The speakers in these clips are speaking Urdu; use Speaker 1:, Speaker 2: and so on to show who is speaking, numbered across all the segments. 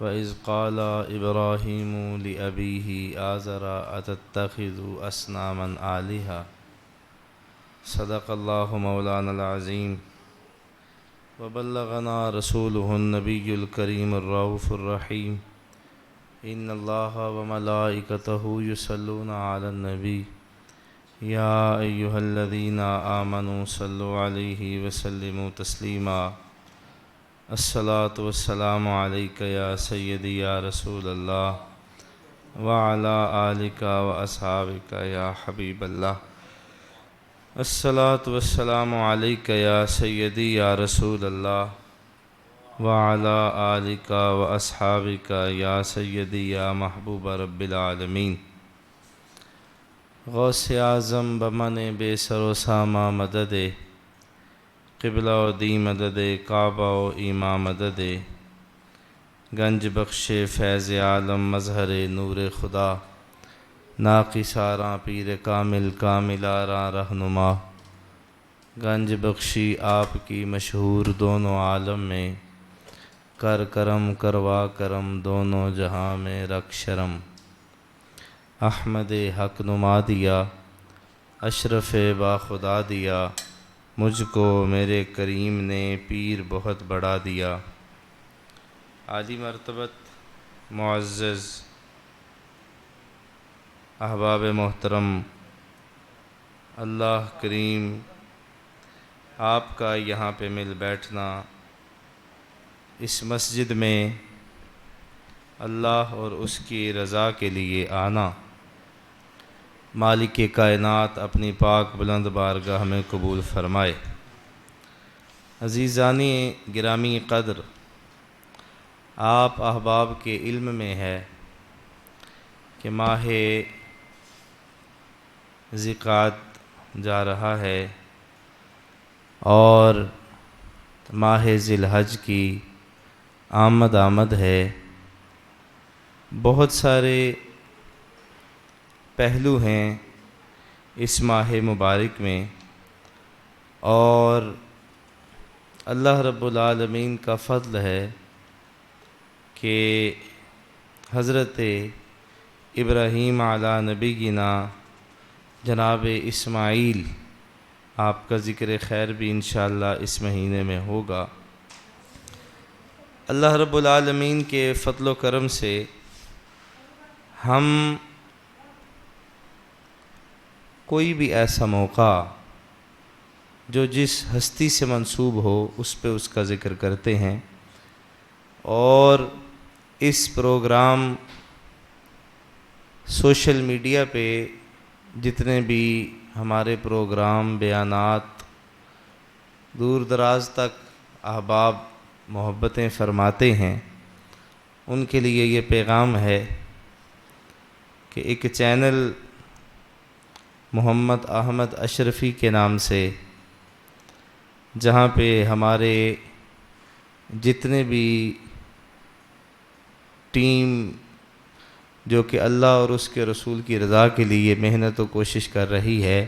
Speaker 1: وَإِذْ قَالَ إِبْرَاهِيمُ لِأَبِيهِ آزَرَ أَتَتَّخِذُ أَصْنَامًا آلِهَةً صدق اللہ مولانا العظیم وبلغنا رسولہ النبی الکریم الرؤوف الرحیم ان اللہ وملائکتہ یصلون علی النبی یا ایہا الذین آمنوا صلوا علیہ وسلموا تسلیما الصلاۃ والسلام علیک یا سیدی یا رسول اللہ وعلی آلک واصحابک یا حبیب اللہ الصلاۃ والسلام علیک یا سیدی یا رسول اللہ وعلی آلک واصحابک یا سیدی یا محبوب رب العالمین غوث اعظم بمن بے سر و سامہ مدد قبلہ و دی مدد کعبہ و ایماں مدد گنج بخش فیض عالم مظہر نور خدا ناقصاراں پیر کامل کاملاراں رہنما گنج بخشی آپ کی مشہور دونوں عالم میں کر کرم کروا کرم دونوں جہاں میں رکھ شرم احمد حق نما دیا اشرف با خدا دیا مجھ کو میرے کریم نے پیر بہت بڑا دیا عالی مرتبت معزز احباب محترم اللہ کریم آپ کا یہاں پہ مل بیٹھنا اس مسجد میں اللہ اور اس کی رضا کے لیے آنا مالک کائنات اپنی پاک بلند بارگاہ میں قبول فرمائے۔ عزیزانی گرامی قدر، آپ احباب کے علم میں ہے کہ ماہ ذی-القعدہ جا رہا ہے اور ماہ ذی الحج کی آمد ہے۔ بہت سارے پہلو ہیں اس ماہ مبارک میں اور اللہ رب العالمین کا فضل ہے کہ حضرت ابراہیم علی نبینا جناب اسماعیل آپ کا ذکر خیر بھی انشاءاللہ اس مہینے میں ہوگا۔ اللہ رب العالمین کے فضل و کرم سے ہم کوئی بھی ایسا موقع جو جس ہستی سے منسوب ہو اس پہ اس کا ذکر کرتے ہیں، اور اس پروگرام سوشل میڈیا پہ جتنے بھی ہمارے پروگرام بیانات دور دراز تک احباب محبتیں فرماتے ہیں، ان کے لیے یہ پیغام ہے کہ ایک چینل محمد احمد اشرفی کے نام سے، جہاں پہ ہمارے جتنے بھی ٹیم جو کہ اللہ اور اس کے رسول کی رضا کے لیے محنت و کوشش کر رہی ہے،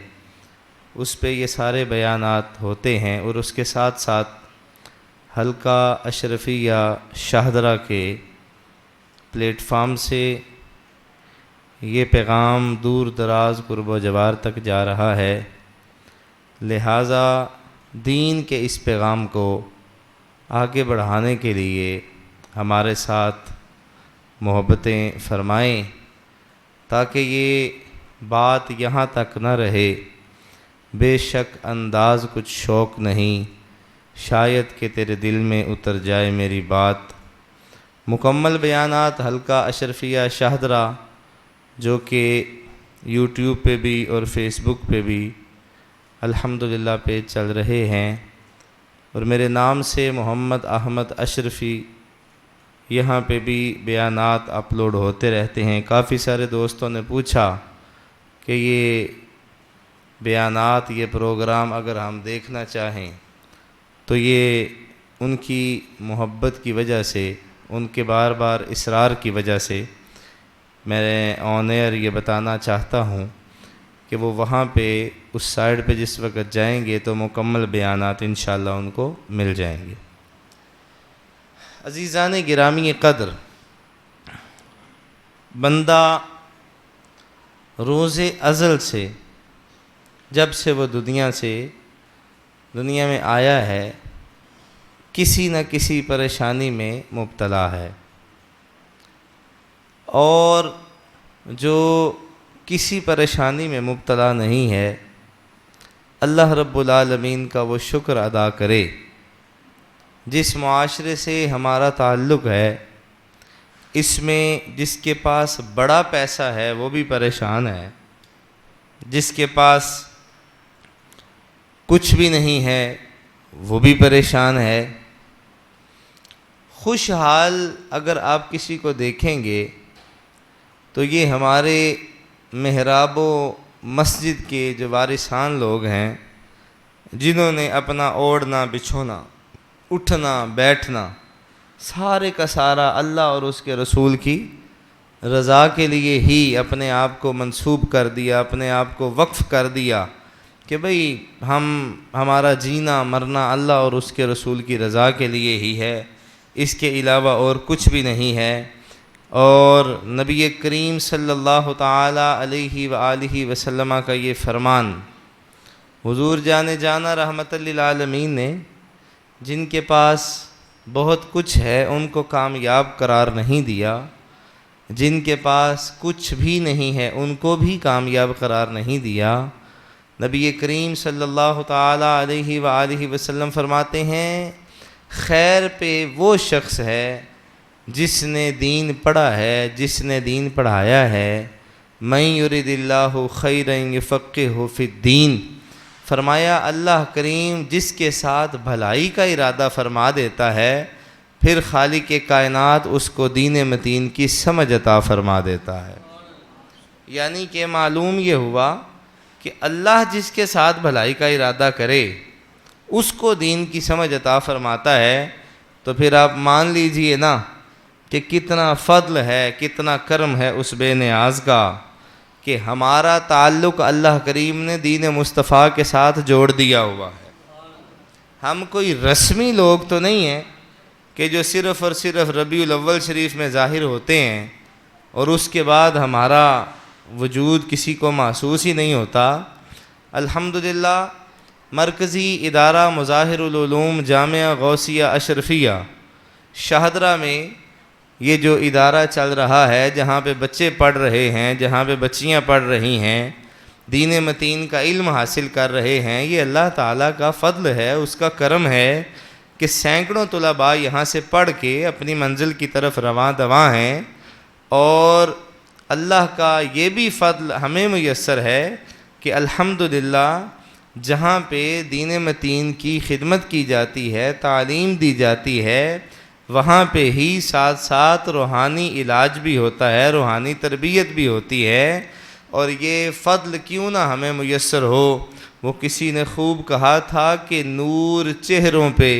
Speaker 1: اس پہ یہ سارے بیانات ہوتے ہیں، اور اس کے ساتھ ساتھ حلقہ اشرفیہ شاہدرہ کے پلیٹ فارم سے یہ پیغام دور دراز قرب و جوار تک جا رہا ہے۔ لہٰذا دین کے اس پیغام کو آگے بڑھانے کے لیے ہمارے ساتھ محبتیں فرمائیں، تاکہ یہ بات یہاں تک نہ رہے بے شک انداز کچھ شوق نہیں، شاید کہ تیرے دل میں اتر جائے میری بات۔ مکمل بیانات حلقہ اشرفیہ شاہدرہ جو کہ یوٹیوب پہ بھی اور فیس بک پہ بھی الحمدللہ پہ چل رہے ہیں، اور میرے نام سے محمد احمد اشرفی یہاں پہ بھی بیانات اپلوڈ ہوتے رہتے ہیں۔ کافی سارے دوستوں نے پوچھا کہ یہ بیانات، یہ پروگرام اگر ہم دیکھنا چاہیں تو یہ ان کی محبت کی وجہ سے، ان کے بار بار اصرار کی وجہ سے میں آن ایئر یہ بتانا چاہتا ہوں کہ وہ وہاں پہ اس سائٹ پہ جس وقت جائیں گے تو مکمل بیانات انشاءاللہ ان کو مل جائیں گے۔ عزیزان گرامی قدر، بندہ روز ازل سے، جب سے وہ دنیا میں آیا ہے، کسی نہ کسی پریشانی میں مبتلا ہے، اور جو کسی پریشانی میں مبتلا نہیں ہے، اللہ رب العالمین کا وہ شکر ادا کرے۔ جس معاشرے سے ہمارا تعلق ہے، اس میں جس کے پاس بڑا پیسہ ہے وہ بھی پریشان ہے، جس کے پاس کچھ بھی نہیں ہے وہ بھی پریشان ہے۔ خوشحال اگر آپ کسی کو دیکھیں گے تو یہ ہمارے محراب و مسجد کے جو وارثان لوگ ہیں، جنہوں نے اپنا اوڑھنا بچھونا، اٹھنا بیٹھنا سارے کا سارا اللہ اور اس کے رسول کی رضا کے لیے ہی اپنے آپ کو منسوب کر دیا، اپنے آپ کو وقف کر دیا کہ بھئی ہمارا جینا مرنا اللہ اور اس کے رسول کی رضا کے لیے ہی ہے، اس کے علاوہ اور کچھ بھی نہیں ہے۔ اور نبی کریم صلی اللہ تعالی علیہ وآلہ وسلم کا یہ فرمان، حضور جانا رحمت للعالمین نے جن کے پاس بہت کچھ ہے ان کو کامیاب قرار نہیں دیا، جن کے پاس کچھ بھی نہیں ہے ان کو بھی کامیاب قرار نہیں دیا۔ نبی کریم صلی اللہ تعالی علیہ وآلہ وسلم فرماتے ہیں، خیر پہ وہ شخص ہے جس نے دین پڑھا ہے، جس نے دین پڑھایا ہے۔ من یرد اللہ خیرا یفقہہ فی الدین، فرمایا اللہ کریم جس کے ساتھ بھلائی کا ارادہ فرما دیتا ہے، پھر خالق کائنات اس کو دین متین کی سمجھ عطا فرما دیتا ہے۔ یعنی کہ معلوم یہ ہوا کہ اللہ جس کے ساتھ بھلائی کا ارادہ کرے اس کو دین کی سمجھ عطا فرماتا ہے۔ تو پھر آپ مان لیجئے نا کہ کتنا فضل ہے، کتنا کرم ہے اس بے نیاز کا کہ ہمارا تعلق اللہ کریم نے دین مصطفیٰ کے ساتھ جوڑ دیا ہوا ہے۔ ہم کوئی رسمی لوگ تو نہیں ہیں کہ جو صرف اور صرف ربیع الاول شریف میں ظاہر ہوتے ہیں اور اس کے بعد ہمارا وجود کسی کو محسوس ہی نہیں ہوتا۔ الحمدللہ مرکزی ادارہ مظاہر العلوم جامعہ غوثیہ اشرفیہ شاہدرہ میں یہ جو ادارہ چل رہا ہے، جہاں پہ بچے پڑھ رہے ہیں، جہاں پہ بچیاں پڑھ رہی ہیں، دین متین کا علم حاصل کر رہے ہیں، یہ اللہ تعالیٰ کا فضل ہے، اس کا کرم ہے کہ سینکڑوں طلباء یہاں سے پڑھ کے اپنی منزل کی طرف رواں دواں ہیں۔ اور اللہ کا یہ بھی فضل ہمیں میسر ہے کہ الحمدللہ جہاں پہ دین متین کی خدمت کی جاتی ہے، تعلیم دی جاتی ہے، وہاں پہ ہی ساتھ ساتھ روحانی علاج بھی ہوتا ہے، روحانی تربیت بھی ہوتی ہے۔ اور یہ فضل کیوں نہ ہمیں میسر ہو۔ وہ کسی نے خوب کہا تھا کہ نور چہروں پہ،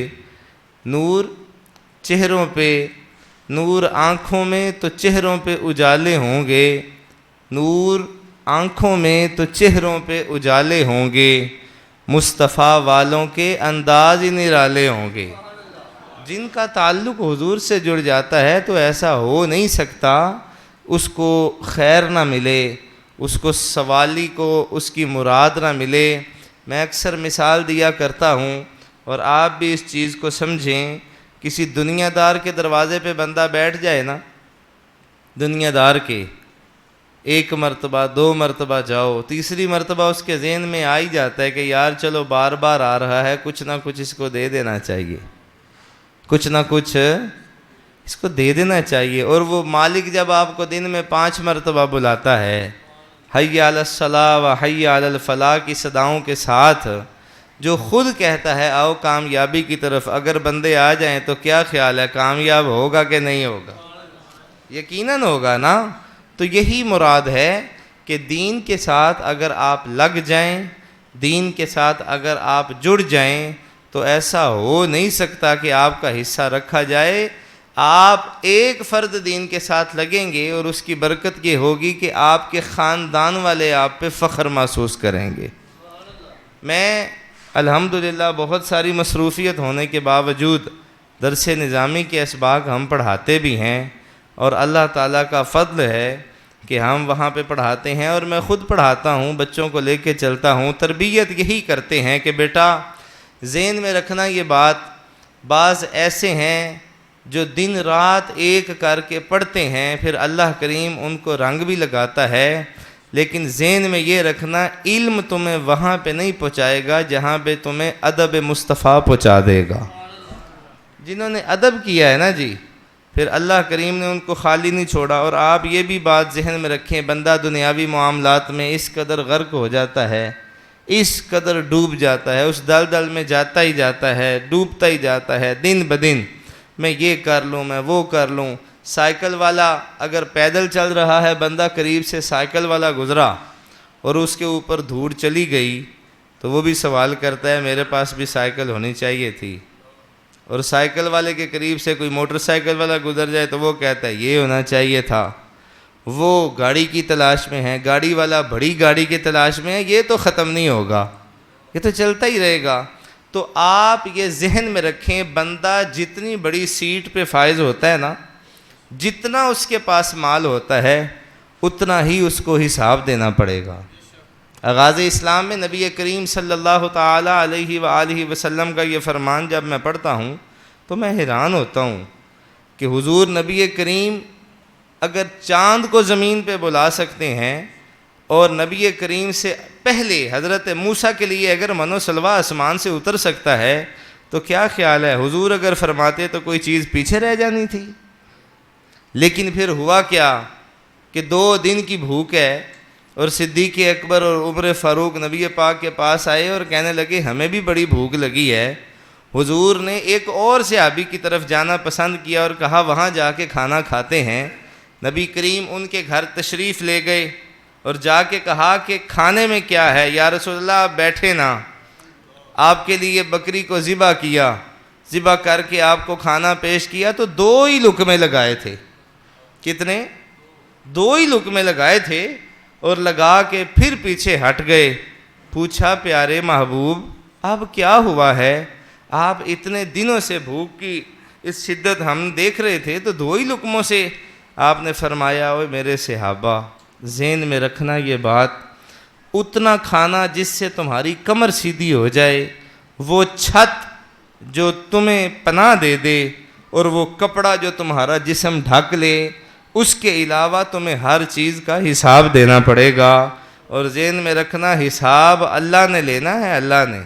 Speaker 1: نور آنکھوں میں تو چہروں پہ اجالے ہوں گے، نور آنکھوں میں تو چہروں پہ اجالے ہوں گے، مصطفیٰ والوں کے انداز نرالے ہوں گے۔ جن کا تعلق حضور سے جڑ جاتا ہے تو ایسا ہو نہیں سکتا اس کو خیر نہ ملے، اس کو سوالی کو اس کی مراد نہ ملے۔ میں اکثر مثال دیا کرتا ہوں اور آپ بھی اس چیز کو سمجھیں، کسی دنیا دار کے دروازے پہ بندہ بیٹھ جائے نا، دنیا دار کے، ایک مرتبہ دو مرتبہ جاؤ، تیسری مرتبہ اس کے ذہن میں آ ہی جاتا ہے کہ یار چلو بار بار آ رہا ہے، کچھ نہ کچھ اس کو دے دینا چاہیے، کچھ نہ کچھ اس کو دے دینا چاہیے۔ اور وہ مالک جب آپ کو دن میں 5 مرتبہ بلاتا ہے، حی علی الصلاۃ و حی علی الفلاح کی صداؤں کے ساتھ، جو خود کہتا ہے آؤ کامیابی کی طرف، اگر بندے آ جائیں تو کیا خیال ہے کامیاب ہوگا کہ نہیں ہوگا؟ یقیناً ہوگا نا۔ تو یہی مراد ہے کہ دین کے ساتھ اگر آپ لگ جائیں، دین کے ساتھ اگر آپ جڑ جائیں تو ایسا ہو نہیں سکتا کہ آپ کا حصہ رکھا جائے۔ آپ ایک فرد دین کے ساتھ لگیں گے اور اس کی برکت یہ ہوگی کہ آپ کے خاندان والے آپ پہ فخر محسوس کریں گے۔ میں الحمدللہ بہت ساری مصروفیت ہونے کے باوجود درس نظامی کے اسباق ہم پڑھاتے بھی ہیں، اور اللہ تعالیٰ کا فضل ہے کہ ہم وہاں پہ پڑھاتے ہیں اور میں خود پڑھاتا ہوں، بچوں کو لے کے چلتا ہوں، تربیت یہی کرتے ہیں کہ بیٹا ذہن میں رکھنا یہ بات، بعض ایسے ہیں جو دن رات ایک کر کے پڑھتے ہیں، پھر اللہ کریم ان کو رنگ بھی لگاتا ہے، لیکن ذہن میں یہ رکھنا علم تمہیں وہاں پہ نہیں پہنچائے گا جہاں پہ تمہیں ادب مصطفیٰ پہنچا دے گا۔ جنہوں نے ادب کیا ہے نا جی، پھر اللہ کریم نے ان کو خالی نہیں چھوڑا۔ اور آپ یہ بھی بات ذہن میں رکھیں، بندہ دنیاوی معاملات میں اس قدر غرق ہو جاتا ہے، اس قدر ڈوب جاتا ہے، اس دلدل میں جاتا ہی جاتا ہے، ڈوبتا ہی جاتا ہے، دن بدن میں یہ کر لوں، میں وہ کر لوں۔ سائیکل والا اگر پیدل چل رہا ہے، بندہ قریب سے سائیکل والا گزرا اور اس کے اوپر دھوڑ چلی گئی تو وہ بھی سوال کرتا ہے میرے پاس بھی سائیکل ہونی چاہیے تھی۔ اور سائیکل والے کے قریب سے کوئی موٹر سائیکل والا گزر جائے تو وہ کہتا ہے یہ ہونا چاہیے تھا۔ وہ گاڑی کی تلاش میں ہے، گاڑی والا بڑی گاڑی کی تلاش میں ہے، یہ تو ختم نہیں ہوگا، یہ تو چلتا ہی رہے گا۔ تو آپ یہ ذہن میں رکھیں، بندہ جتنی بڑی سیٹ پہ فائز ہوتا ہے نا، جتنا اس کے پاس مال ہوتا ہے اتنا ہی اس کو حساب دینا پڑے گا۔ آغاز اسلام میں نبی کریم صلی اللہ تعالی علیہ وآلہ وسلم کا یہ فرمان جب میں پڑھتا ہوں تو میں حیران ہوتا ہوں کہ حضور نبی کریم اگر چاند کو زمین پہ بلا سکتے ہیں اور نبی کریم سے پہلے حضرت موسیٰ کے لیے اگر من و سلوہ آسمان سے اتر سکتا ہے تو کیا خیال ہے حضور اگر فرماتے تو کوئی چیز پیچھے رہ جانی تھی؟ لیکن پھر ہوا کیا کہ 2 دن کی بھوک ہے اور صدیق اکبر اور عمر فاروق نبی پاک کے پاس آئے اور کہنے لگے ہمیں بھی بڑی بھوک لگی ہے۔ حضور نے ایک اور صحابی کی طرف جانا پسند کیا اور کہا وہاں جا کے کھانا کھاتے ہیں۔ نبی کریم ان کے گھر تشریف لے گئے اور جا کے کہا کہ کھانے میں کیا ہے؟ یا رسول اللہ آپ بیٹھے نا، آپ کے لیے بکری کو ذبح کیا، ذبح کر کے آپ کو کھانا پیش کیا تو 2 ہی لقمے لگائے تھے۔ کتنے؟ 2 ہی لقمے لگائے تھے اور لگا کے پھر پیچھے ہٹ گئے۔ پوچھا پیارے محبوب اب کیا ہوا ہے؟ آپ اتنے دنوں سے بھوک کی اس شدت ہم دیکھ رہے تھے تو 2 ہی لقموں سے؟ آپ نے فرمایا اوے میرے صحابہ ذہن میں رکھنا یہ بات، اتنا کھانا جس سے تمہاری کمر سیدھی ہو جائے، وہ چھت جو تمہیں پناہ دے دے اور وہ کپڑا جو تمہارا جسم ڈھک لے، اس کے علاوہ تمہیں ہر چیز کا حساب دینا پڑے گا۔ اور ذہن میں رکھنا حساب اللہ نے لینا ہے، اللہ نے۔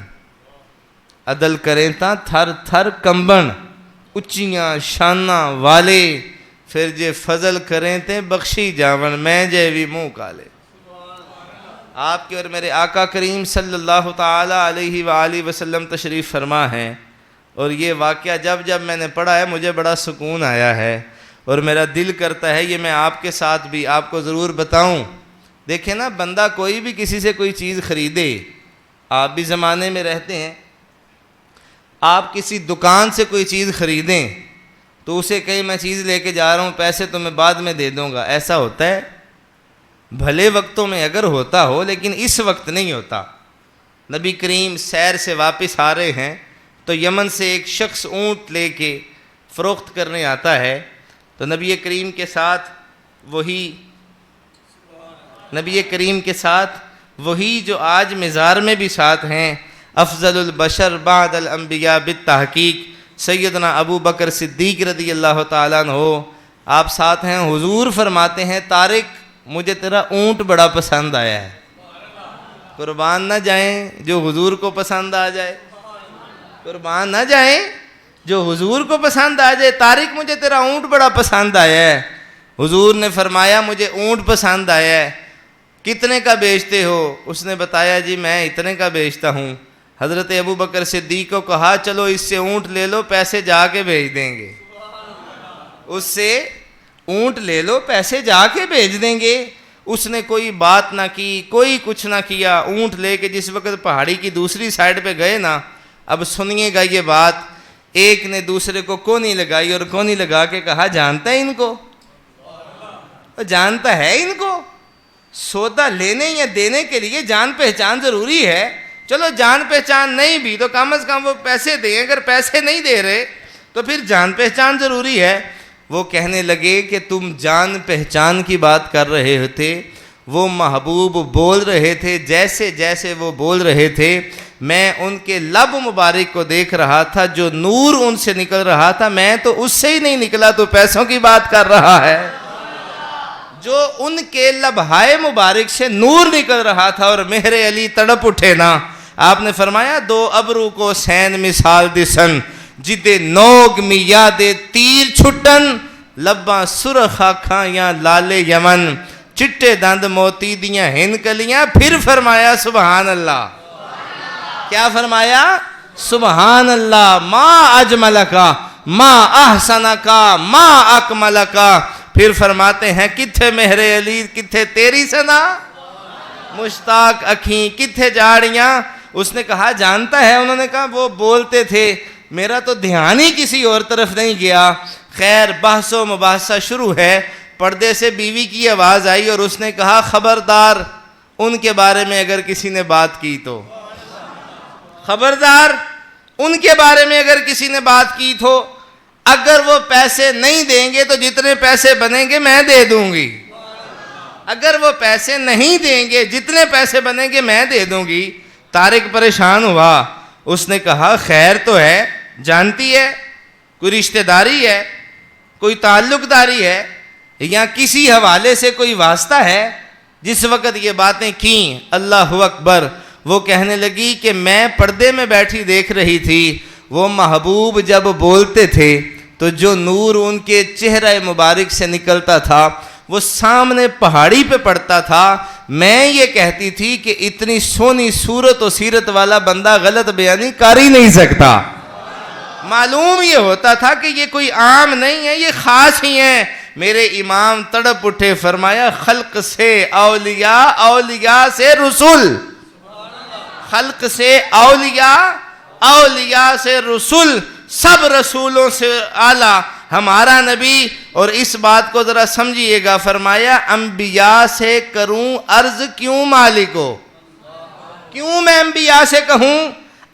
Speaker 1: عدل کریں تا تھر تھر کمبن، اچیاں شاناں والے، پھر جے فضل کریں تے بخشی جاون، میں جے بھی منہ کالے۔ آپ کے اور میرے آقا کریم صلی اللہ تعالی علیہ وآلہ وسلم تشریف فرما ہے، اور یہ واقعہ جب میں نے پڑھا ہے مجھے بڑا سکون آیا ہے اور میرا دل کرتا ہے یہ میں آپ کے ساتھ بھی آپ کو ضرور بتاؤں۔ دیکھیں نا، بندہ کوئی بھی کسی سے کوئی چیز خریدے، آپ بھی زمانے میں رہتے ہیں، آپ کسی دکان سے کوئی چیز خریدیں تو اسے کہیں میں چیز لے کے جا رہا ہوں، پیسے تو میں بعد میں دے دوں گا، ایسا ہوتا ہے؟ بھلے وقتوں میں اگر ہوتا ہو لیکن اس وقت نہیں ہوتا۔ نبی کریم سیر سے واپس آ رہے ہیں تو یمن سے ایک شخص اونٹ لے کے فروخت کرنے آتا ہے، تو نبی کریم کے ساتھ وہی جو آج مزار میں بھی ساتھ ہیں، افضل البشر بعد الانبیاء بالتحقیق سیدنا ابو بکر صدیق رضی اللہ تعالیٰ عنہ، آپ ساتھ ہیں۔ حضور فرماتے ہیں طارق مجھے تیرا اونٹ بڑا پسند آیا ہے۔ قربان نہ جائیں جو حضور کو پسند آ جائے، قربان نہ جائیں جو حضور کو پسند آ جائے۔ طارق مجھے تیرا اونٹ بڑا پسند آیا ہے۔ حضور نے فرمایا مجھے اونٹ پسند آیا ہے، کتنے کا بیچتے ہو؟ اس نے بتایا جی میں اتنے کا بیچتا ہوں۔ حضرت ابو بکر صدیق کو کہا چلو اس سے اونٹ لے لو، پیسے جا کے بھیج دیں گے۔ اس سے اونٹ لے لو، پیسے جا کے بھیج دیں گے۔ اس نے کوئی بات نہ کی، کوئی کچھ نہ کیا۔ اونٹ لے کے جس وقت پہاڑی کی دوسری سائڈ پہ گئے نا، اب سنیے گا یہ بات، ایک نے دوسرے کو کونی لگائی اور کونی لگا کے کہا جانتا ہے ان کو؟ جانتا ہے ان کو؟ سودا لینے یا دینے کے لیے جان پہچان ضروری ہے۔ چلو جان پہچان نہیں بھی تو کم از کم وہ پیسے دیں، اگر پیسے نہیں دے رہے تو پھر جان پہچان ضروری ہے۔ وہ کہنے لگے کہ تم جان پہچان کی بات کر رہے تھے، وہ محبوب بول رہے تھے، جیسے جیسے وہ بول رہے تھے میں ان کے لب مبارک کو دیکھ رہا تھا، جو نور ان سے نکل رہا تھا، میں تو اس سے ہی نہیں نکلا، تو پیسوں کی بات کر رہا ہے۔ جو ان کے لبہائے مبارک سے نور نکل رہا تھا اور مہر علی تڑپ اٹھے نا، آپ نے فرمایا دو ابرو کو سین مثال دسن، جدے نوگ می یادے تیر چھٹن، لباں سرخ آنکھاں یا لالے یمن، چٹے دند موتی دیاں ہن کلیاں، پھر فرمایا سبحان اللہ۔ کیا فرمایا؟ سبحان اللہ، ما اجملکا ما احسنکا ما اکملکا۔ پھر فرماتے ہیں کتھے مہر علی، کتھے تیری ثنا، مشتاق اکھیں کتھے جاڑیاں۔ اس نے کہا جانتا ہے، انہوں نے کہا وہ بولتے تھے، میرا تو دھیان ہی کسی اور طرف نہیں گیا۔ خیر بحث و مباحثہ شروع ہے، پردے سے بیوی کی آواز آئی اور اس نے کہا خبردار ان کے بارے میں اگر کسی نے بات کی تو، خبردار ان کے بارے میں اگر کسی نے بات کی تو، اگر وہ پیسے نہیں دیں گے تو جتنے پیسے بنیں گے میں دے دوں گی، اگر وہ پیسے نہیں دیں گے جتنے پیسے بنیں گے میں دے دوں گی۔ طارق پریشان ہوا، اس نے کہا خیر تو ہے، جانتی ہے کوئی رشتہ داری ہے، کوئی تعلق داری ہے، یا کسی حوالے سے کوئی واسطہ ہے؟ جس وقت یہ باتیں کیں اللہ اکبر، وہ کہنے لگی کہ میں پردے میں بیٹھی دیکھ رہی تھی، وہ محبوب جب بولتے تھے تو جو نور ان کے چہرہ مبارک سے نکلتا تھا وہ سامنے پہاڑی پہ پڑتا تھا۔ میں یہ کہتی تھی کہ اتنی سونی صورت و سیرت والا بندہ غلط بیانی کر ہی نہیں سکتا۔ معلوم یہ ہوتا تھا کہ یہ کوئی عام نہیں ہے، یہ خاص ہی ہیں۔ میرے امام تڑپ اٹھے، فرمایا خلق سے اولیاء، اولیاء سے رسول، خلق سے اولیاء، اولیاء سے رسول، سب رسولوں سے اعلیٰ ہمارا نبی۔ اور اس بات کو ذرا سمجھیے گا، فرمایا انبیاء سے کروں عرض کیوں مالکو، کیوں میں انبیاء سے کہوں،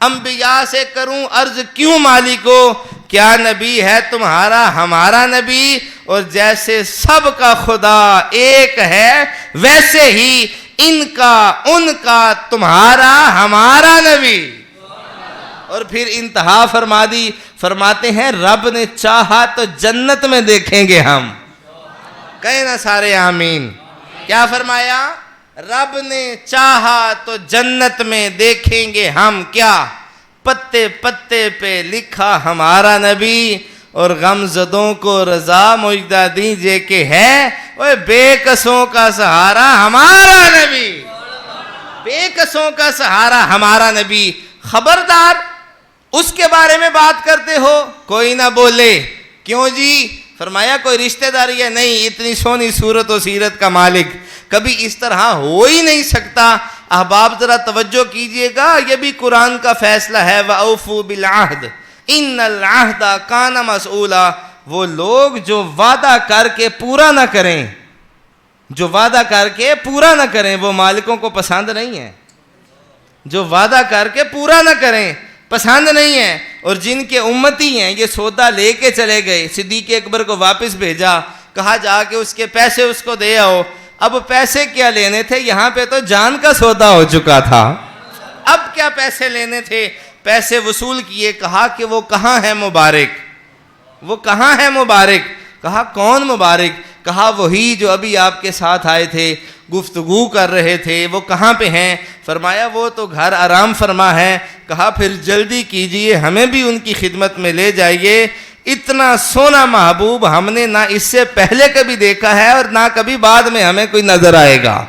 Speaker 1: انبیاء سے کروں عرض کیوں مالکو، کیا نبی ہے تمہارا ہمارا نبی، اور جیسے سب کا خدا ایک ہے ویسے ہی ان کا ان کا تمہارا ہمارا نبی۔ اور پھر انتہا فرما دی، فرماتے ہیں رب نے چاہا تو جنت میں دیکھیں گے ہم، کہیں نا سارے آمین۔ کیا فرمایا؟ رب نے چاہا تو جنت میں دیکھیں گے ہم، کیا پتے پتے پہ لکھا ہمارا نبی، اور غم زدوں کو رضا مجدہ دیجئے کہ ہے وہ بے کسوں کا سہارا ہمارا نبی، بے کسوں کا سہارا ہمارا نبی۔ خبردار اس کے بارے میں بات کرتے ہو، کوئی نہ بولے، کیوں جی؟ فرمایا کوئی رشتہ داری ہے؟ نہیں، اتنی سونی صورت و سیرت کا مالک کبھی اس طرح ہو ہی نہیں سکتا۔ احباب ذرا توجہ کیجئے گا، یہ بھی قرآن کا فیصلہ ہے، وَأَوْفُوا بِالْعَهْدِ إِنَّ الْعَهْدَ كَانَ مَسْئُولًا۔ وہ لوگ جو وعدہ کر کے پورا نہ کریں، جو وعدہ کر کے پورا نہ کریں، وہ مالکوں کو پسند نہیں ہے۔ جو وعدہ کر کے پورا نہ کریں پسند نہیں ہے۔ اور جن کے امتی ہیں یہ سودا لے کے چلے گئے، صدیق اکبر کو واپس بھیجا، کہا جا کے اس کے پیسے اس کو دے آؤ۔ اب پیسے کیا لینے تھے، یہاں پہ تو جان کا سودا ہو چکا تھا، اب کیا پیسے لینے تھے؟ پیسے وصول کیے، کہا کہ وہ کہاں ہے مبارک، وہ کہاں ہے مبارک؟ کہا کون مبارک؟ کہا وہی جو ابھی آپ کے ساتھ آئے تھے، گفتگو کر رہے تھے، وہ کہاں پہ ہیں؟ فرمایا وہ تو گھر آرام فرما ہے۔ کہا پھر جلدی کیجئے، ہمیں بھی ان کی خدمت میں لے جائیے، اتنا سونا محبوب ہم نے نہ اس سے پہلے کبھی دیکھا ہے اور نہ کبھی بعد میں ہمیں کوئی نظر آئے گا،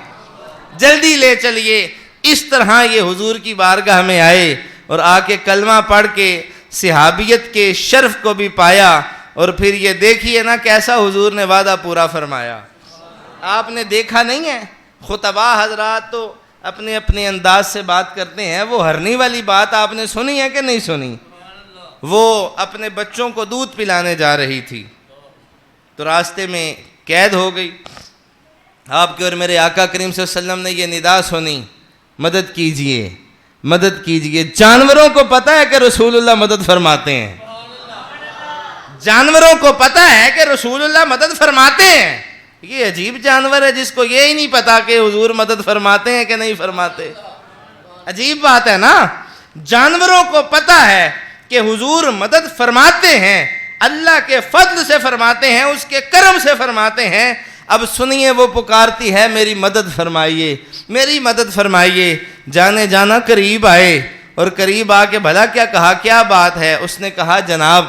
Speaker 1: جلدی لے چلیے۔ اس طرح یہ حضور کی بارگاہ میں آئے اور آ کے کلمہ پڑھ کے صحابیت کے شرف کو بھی پایا۔ اور پھر یہ دیکھیے نا کیسا حضور نے وعدہ پورا فرمایا۔ آپ نے دیکھا نہیں ہے، خطبہ حضرات تو اپنے اپنے انداز سے بات کرتے ہیں، وہ ہرنی والی بات آپ نے سنی ہے کہ نہیں سنی؟ وہ اپنے بچوں کو دودھ پلانے جا رہی تھی تو راستے میں قید ہو گئی۔ آپ کے اور میرے آقا کریم صلی اللہ علیہ وسلم نے یہ ندا سنی، مدد کیجئے مدد کیجئے۔ جانوروں کو پتہ ہے کہ رسول اللہ مدد فرماتے ہیں، جانوروں کو پتہ ہے کہ رسول اللہ مدد فرماتے ہیں. یہ عجیب جانور ہے جس کو یہ ہی نہیں پتا کہ حضور مدد فرماتے ہیں کہ نہیں فرماتے. عجیب بات ہے نا. جانوروں کو پتہ ہے کہ حضور مدد فرماتے ہیں, اللہ کے فضل سے فرماتے ہیں, اس کے کرم سے فرماتے ہیں. اب سنیے وہ پکارتی ہے میری مدد فرمائیے, میری مدد فرمائیے. جانے جانا قریب آئے اور قریب آ کے بھلا کیا کہا, کیا بات ہے؟ اس نے کہا جناب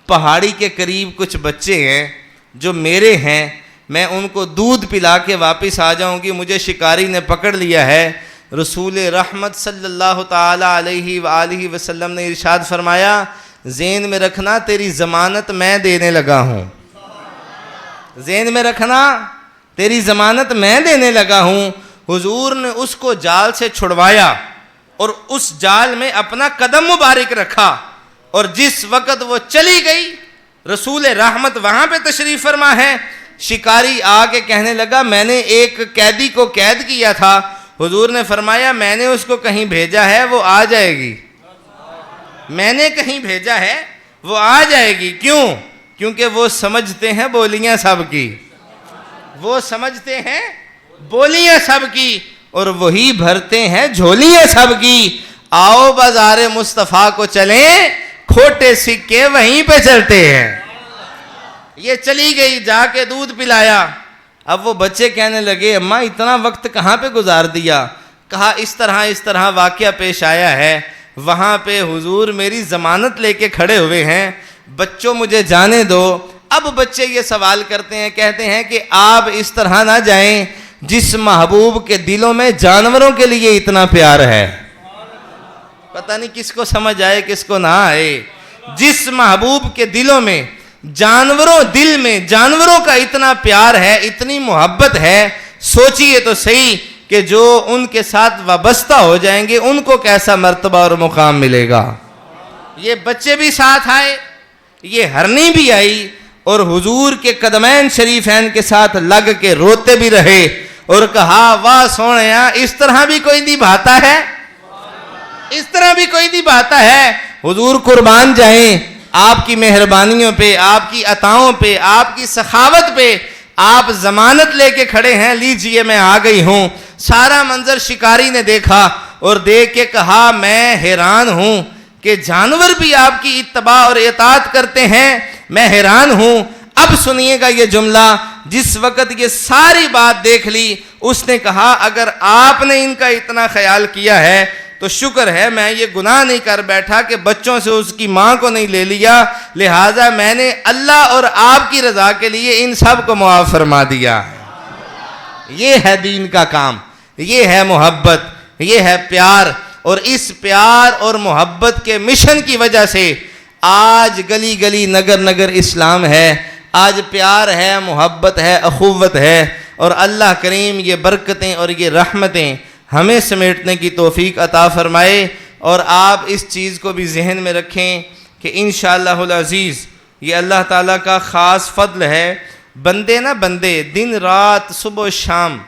Speaker 1: پہاڑی کے قریب کچھ بچے ہیں جو میرے ہیں, میں ان کو دودھ پلا کے واپس آ جاؤں گی, مجھے شکاری نے پکڑ لیا ہے. رسول رحمت صلی اللہ تعالی علیہ وآلہ وسلم نے ارشاد فرمایا ذہن میں رکھنا تیری ضمانت میں دینے لگا ہوں, ذہن میں رکھنا تیری ضمانت میں دینے لگا ہوں. حضور نے اس کو جال سے چھڑوایا اور اس جال میں اپنا قدم مبارک رکھا, اور جس وقت وہ چلی گئی رسول رحمت وہاں پہ تشریف فرما ہے. شکاری آ کے کہنے لگا میں نے ایک قیدی کو قید کیا تھا. حضور نے فرمایا میں نے اس کو کہیں بھیجا ہے, وہ آ جائے گی. میں نے کہیں بھیجا ہے, وہ آ جائے گی. کیوں؟ کیونکہ وہ سمجھتے ہیں بولیاں سب کی, وہ سمجھتے ہیں بولیاں سب کی, اور وہی بھرتے ہیں جھولیاں سب کی. آؤ بازار مصطفیٰ کو چلیں, کھوٹے سکے وہیں پہ چلتے ہیں. یہ چلی گئی, جا کے دودھ پلایا. اب وہ بچے کہنے لگے اماں اتنا وقت کہاں پہ گزار دیا؟ کہا اس طرح واقعہ پیش آیا ہے, وہاں پہ حضور میری ضمانت لے کے کھڑے ہوئے ہیں, بچوں مجھے جانے دو. اب بچے یہ سوال کرتے ہیں, کہتے ہیں کہ آپ اس طرح نہ جائیں جس محبوب کے دلوں میں جانوروں کے لیے اتنا پیار ہے. پتہ نہیں کس کو سمجھ آئے کس کو نہ آئے. جس محبوب کے دلوں میں دل میں جانوروں کا اتنا پیار ہے, اتنی محبت ہے, سوچئے تو صحیح کہ جو ان کے ساتھ وابستہ ہو جائیں گے ان کو کیسا مرتبہ اور مقام ملے گا. یہ بچے بھی ساتھ آئے, یہ ہرنی بھی آئی, اور حضور کے قدمین شریفین کے ساتھ لگ کے روتے بھی رہے, اور کہا واہ سونیا اس طرح بھی کوئی نہیں بھاتا ہے, اس طرح بھی کوئی نہیں بھاتا ہے. حضور قربان جائیں آپ کی مہربانیوں پہ, آپ کی عطاؤں پہ, آپ کی سخاوت پہ. آپ ضمانت لے کے کھڑے ہیں, لیجئے میں آ گئی ہوں. سارا منظر شکاری نے دیکھا اور دیکھ کے کہا میں حیران ہوں کہ جانور بھی آپ کی اتباع اور اطاعت کرتے ہیں, میں حیران ہوں. اب سنیے گا یہ جملہ, جس وقت یہ ساری بات دیکھ لی اس نے کہا اگر آپ نے ان کا اتنا خیال کیا ہے تو شکر ہے میں یہ گناہ نہیں کر بیٹھا کہ بچوں سے اس کی ماں کو نہیں لے لیا, لہٰذا میں نے اللہ اور آپ کی رضا کے لیے ان سب کو معاف فرما دیا. یہ ہے دین کا کام, یہ ہے محبت, یہ ہے پیار. اور اس پیار اور محبت کے مشن کی وجہ سے آج گلی گلی نگر نگر اسلام ہے. آج پیار ہے, محبت ہے, اخوت ہے, اور اللہ کریم یہ برکتیں اور یہ رحمتیں ہمیں سمیٹنے کی توفیق عطا فرمائے. اور آپ اس چیز کو بھی ذہن میں رکھیں کہ انشاءاللہ العزیز یہ اللہ تعالیٰ کا خاص فضل ہے. بندے دن رات صبح و شام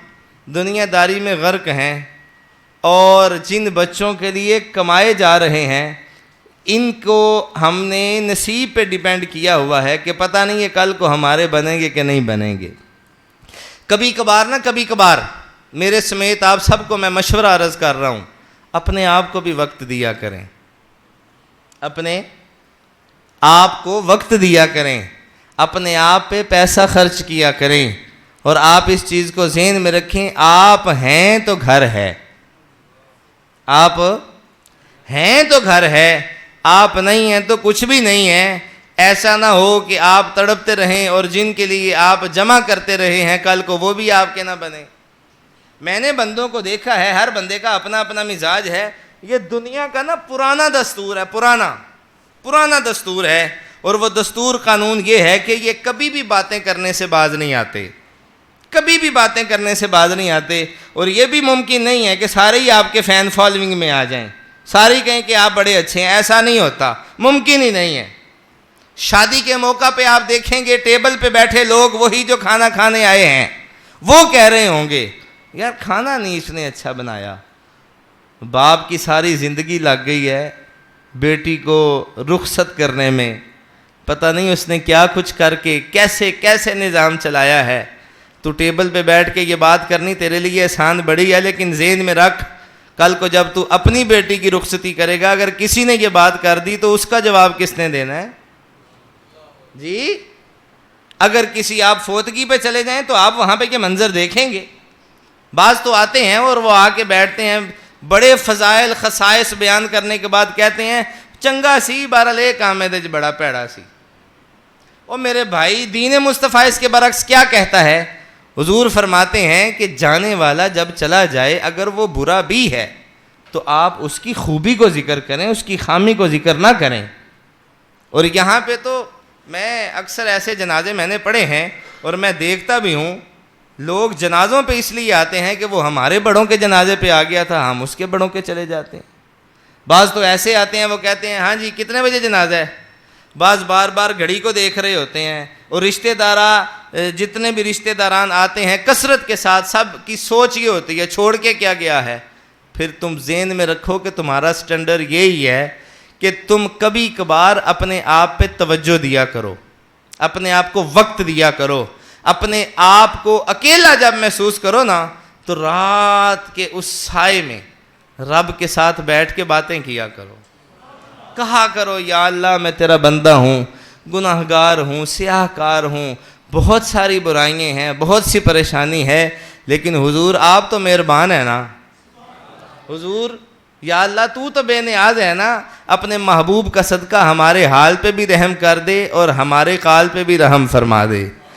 Speaker 1: دنیا داری میں غرق ہیں, اور جن بچوں کے لیے کمائے جا رہے ہیں ان کو ہم نے نصیب پہ ڈیپینڈ کیا ہوا ہے کہ پتہ نہیں یہ کل کو ہمارے بنیں گے کہ نہیں بنیں گے. کبھی کبھار میرے سمیت آپ سب کو میں مشورہ عرض کر رہا ہوں, اپنے آپ کو بھی وقت دیا کریں, اپنے آپ کو وقت دیا کریں, اپنے آپ پہ پیسہ خرچ کیا کریں. اور آپ اس چیز کو ذہن میں رکھیں, آپ ہیں تو گھر ہے, آپ ہیں تو گھر ہے, آپ نہیں ہیں تو کچھ بھی نہیں ہے. ایسا نہ ہو کہ آپ تڑپتے رہیں اور جن کے لیے آپ جمع کرتے رہے ہیں کل کو وہ بھی آپ کے نہ بنے. میں نے بندوں کو دیکھا ہے, ہر بندے کا اپنا اپنا مزاج ہے. یہ دنیا کا نا پرانا دستور ہے, پرانا دستور ہے, اور وہ دستور قانون یہ ہے کہ یہ کبھی بھی باتیں کرنے سے باز نہیں آتے, کبھی بھی باتیں کرنے سے باز نہیں آتے. اور یہ بھی ممکن نہیں ہے کہ سارے ہی آپ کے فین فالوئنگ میں آ جائیں, سارے کہیں کہ آپ بڑے اچھے ہیں, ایسا نہیں ہوتا, ممکن ہی نہیں ہے. شادی کے موقع پہ آپ دیکھیں گے ٹیبل پہ بیٹھے لوگ وہی جو کھانا کھانے آئے ہیں وہ کہہ رہے ہوں گے یار کھانا نہیں اس نے اچھا بنایا. باپ کی ساری زندگی لگ گئی ہے بیٹی کو رخصت کرنے میں, پتہ نہیں اس نے کیا کچھ کر کے کیسے کیسے نظام چلایا ہے. تو ٹیبل پہ بیٹھ کے یہ بات کرنی تیرے لیے آسان بڑی ہے، لیکن ذہن میں رکھ کل کو جب تو اپنی بیٹی کی رخصتی کرے گا، اگر کسی نے یہ بات کر دی تو اس کا جواب کس نے دینا ہے؟ جی اگر کسی آپ فوتگی پہ چلے جائیں تو آپ وہاں پہ یہ منظر دیکھیں گے. بعض تو آتے ہیں اور وہ آ کے بیٹھتے ہیں، بڑے فضائل خصائص بیان کرنے کے بعد کہتے ہیں چنگا سی بہرحال ایک آمد بڑا پیڑا سی. اور میرے بھائی دین مصطفیٰ اس کے برعکس کیا کہتا ہے؟ حضور فرماتے ہیں کہ جانے والا جب چلا جائے اگر وہ برا بھی ہے تو آپ اس کی خوبی کو ذکر کریں، اس کی خامی کو ذکر نہ کریں. اور یہاں پہ تو میں اکثر ایسے جنازے میں نے پڑھے ہیں اور میں دیکھتا بھی ہوں، لوگ جنازوں پہ اس لیے آتے ہیں کہ وہ ہمارے بڑوں کے جنازے پہ آ گیا تھا، ہم اس کے بڑوں کے چلے جاتے ہیں. بعض تو ایسے آتے ہیں وہ کہتے ہیں ہاں جی کتنے بجے جنازہ ہے. بعض بار بار گھڑی کو دیکھ رہے ہوتے ہیں. اور رشتہ دارا جتنے بھی رشتہ داران آتے ہیں کثرت کے ساتھ سب کی سوچ یہ ہوتی ہے چھوڑ کے کیا گیا ہے. پھر تم ذہن میں رکھو کہ تمہارا سٹینڈرڈ یہی ہے کہ تم کبھی کبھار اپنے آپ پہ توجہ دیا کرو، اپنے آپ کو وقت دیا کرو، اپنے آپ کو اکیلا جب محسوس کرو نا تو رات کے اس سائے میں رب کے ساتھ بیٹھ کے باتیں کیا کرو. کہا کرو یا اللہ میں تیرا بندہ ہوں، گناہگار ہوں، سیاہ کار ہوں، بہت ساری برائیاں ہیں، بہت سی پریشانی ہے، لیکن حضور آپ تو مہربان ہیں نا. حضور یا اللہ تو بے نیاز ہے نا، اپنے محبوب کا صدقہ ہمارے حال پہ بھی رحم کر دے اور ہمارے قال پہ بھی رحم فرما دے.